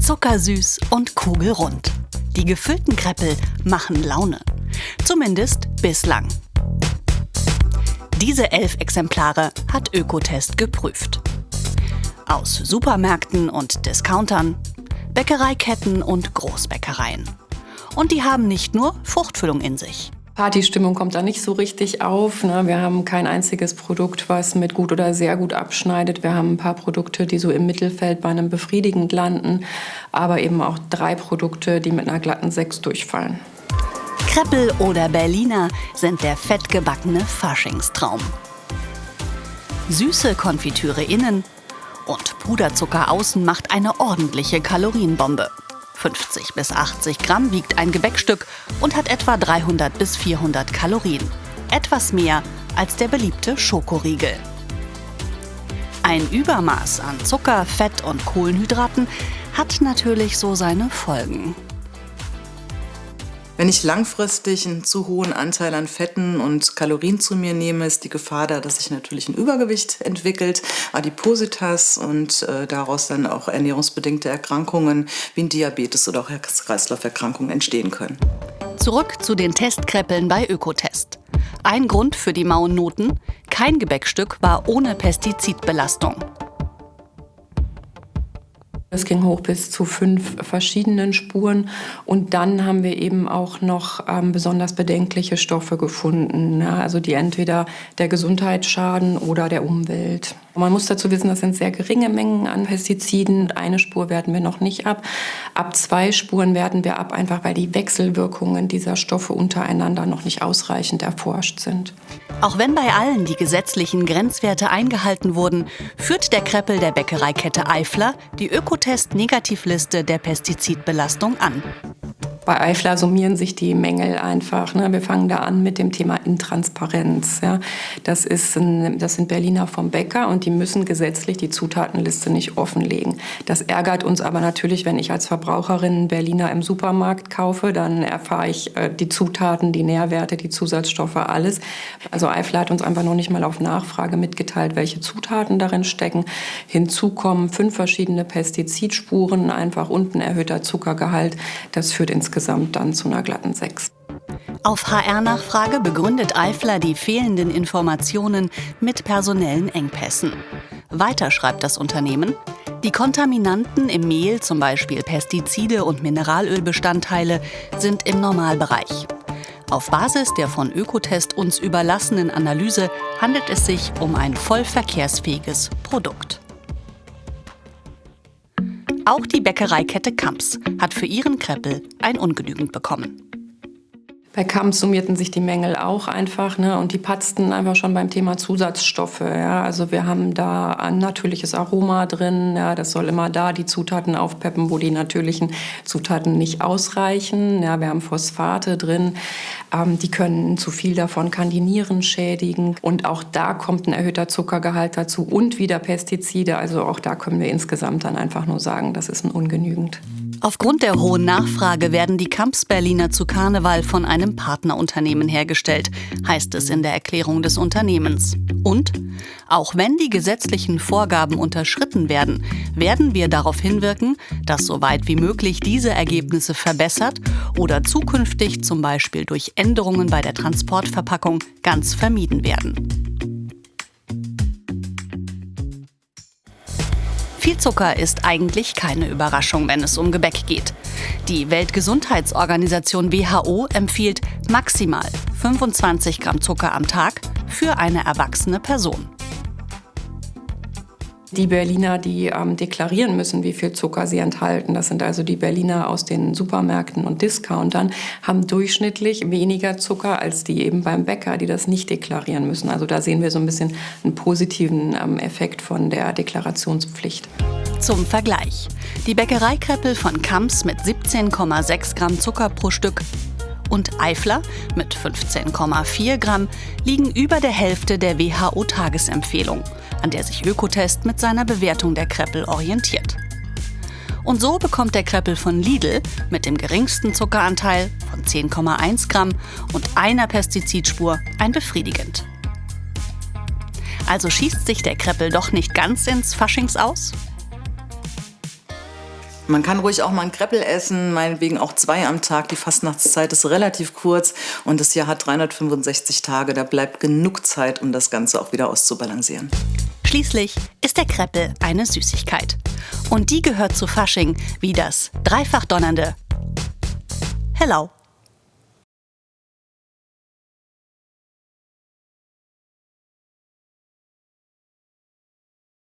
Zuckersüß und kugelrund. Die gefüllten Kreppel machen Laune. Zumindest bislang. Diese 11 Exemplare hat Ökotest geprüft. Aus Supermärkten und Discountern, Bäckereiketten und Großbäckereien. Und die haben nicht nur Fruchtfüllung in sich. Partystimmung kommt da nicht so richtig auf. Wir haben kein einziges Produkt, was mit gut oder sehr gut abschneidet. Wir haben ein paar Produkte, die so im Mittelfeld bei einem befriedigend landen, aber eben auch 3 Produkte, die mit einer glatten 6 durchfallen. Kreppel oder Berliner sind der fettgebackene Faschingstraum. Süße Konfitüre innen und Puderzucker außen macht eine ordentliche Kalorienbombe. 50 bis 80 Gramm wiegt ein Gebäckstück und hat etwa 300 bis 400 Kalorien. Etwas mehr als der beliebte Schokoriegel. Ein Übermaß an Zucker, Fett und Kohlenhydraten hat natürlich so seine Folgen. Wenn ich langfristig einen zu hohen Anteil an Fetten und Kalorien zu mir nehme, ist die Gefahr da, dass sich natürlich ein Übergewicht entwickelt, Adipositas und daraus dann auch ernährungsbedingte Erkrankungen wie ein Diabetes oder auch Herz-Kreislauf-Erkrankungen entstehen können. Zurück zu den Testkreppeln bei Ökotest. Ein Grund für die mauen Noten: kein Gebäckstück war ohne Pestizidbelastung. Es ging hoch bis zu 5 verschiedenen Spuren. Und dann haben wir eben auch noch besonders bedenkliche Stoffe gefunden, also die entweder der Gesundheit schaden oder der Umwelt. Man muss dazu wissen, das sind sehr geringe Mengen an Pestiziden. Eine Spur werten wir noch nicht ab. Ab 2 Spuren werten wir ab, einfach weil die Wechselwirkungen dieser Stoffe untereinander noch nicht ausreichend erforscht sind. Auch wenn bei allen die gesetzlichen Grenzwerte eingehalten wurden, führt der Kreppel der Bäckereikette Eifler die Ökotest-Negativliste der Pestizidbelastung an. Bei Eifler summieren sich die Mängel einfach. Wir fangen da an mit dem Thema Intransparenz. Das sind Berliner vom Bäcker und die müssen gesetzlich die Zutatenliste nicht offenlegen. Das ärgert uns aber natürlich, wenn ich als Verbraucherin Berliner im Supermarkt kaufe, dann erfahre ich die Zutaten, die Nährwerte, die Zusatzstoffe, alles. Also Eifler hat uns einfach noch nicht mal auf Nachfrage mitgeteilt, welche Zutaten darin stecken. Hinzu kommen 5 verschiedene Pestizidspuren, einfach unten erhöhter Zuckergehalt. Das führt insgesamt dann zu einer glatten 6. Auf HR-Nachfrage begründet Eifler die fehlenden Informationen mit personellen Engpässen. Weiter schreibt das Unternehmen: Die Kontaminanten im Mehl, zum Beispiel Pestizide und Mineralölbestandteile, sind im Normalbereich. Auf Basis der von Ökotest uns überlassenen Analyse handelt es sich um ein voll verkehrsfähiges Produkt. Auch die Bäckereikette Kamps hat für ihren Kreppel ein Ungenügend bekommen. Bei Kamps summierten sich die Mängel auch einfach, und die patzten einfach schon beim Thema Zusatzstoffe. Also wir haben da ein natürliches Aroma drin, das soll immer da die Zutaten aufpeppen, wo die natürlichen Zutaten nicht ausreichen. Wir haben Phosphate drin, die können zu viel davon, kann die Nieren schädigen. Und auch da kommt ein erhöhter Zuckergehalt dazu und wieder Pestizide. Also auch da können wir insgesamt dann einfach nur sagen, das ist ein Ungenügend. Aufgrund der hohen Nachfrage werden die Kamps Berliner zu Karneval von einem Partnerunternehmen hergestellt, heißt es in der Erklärung des Unternehmens. Und auch wenn die gesetzlichen Vorgaben unterschritten werden, werden wir darauf hinwirken, dass so weit wie möglich diese Ergebnisse verbessert oder zukünftig zum Beispiel durch Änderungen bei der Transportverpackung ganz vermieden werden. Viel Zucker ist eigentlich keine Überraschung, wenn es um Gebäck geht. Die Weltgesundheitsorganisation WHO empfiehlt maximal 25 Gramm Zucker am Tag für eine erwachsene Person. Die Berliner, die deklarieren müssen, wie viel Zucker sie enthalten, das sind also die Berliner aus den Supermärkten und Discountern, haben durchschnittlich weniger Zucker als die eben beim Bäcker, die das nicht deklarieren müssen. Also da sehen wir so ein bisschen einen positiven Effekt von der Deklarationspflicht. Zum Vergleich: Die Bäckereikreppel von Kamps mit 17,6 Gramm Zucker pro Stück und Eifler mit 15,4 Gramm liegen über der Hälfte der WHO-Tagesempfehlung, an der sich Ökotest mit seiner Bewertung der Kreppel orientiert. Und so bekommt der Kreppel von Lidl mit dem geringsten Zuckeranteil von 10,1 Gramm und einer Pestizidspur ein befriedigend. Also schießt sich der Kreppel doch nicht ganz ins Faschings aus? Man kann ruhig auch mal einen Kreppel essen, meinetwegen auch 2 am Tag. Die Fastnachtszeit ist relativ kurz und das Jahr hat 365 Tage. Da bleibt genug Zeit, um das Ganze auch wieder auszubalancieren. Schließlich ist der Kreppel eine Süßigkeit. Und die gehört zu Fasching wie das dreifach donnernde Hello.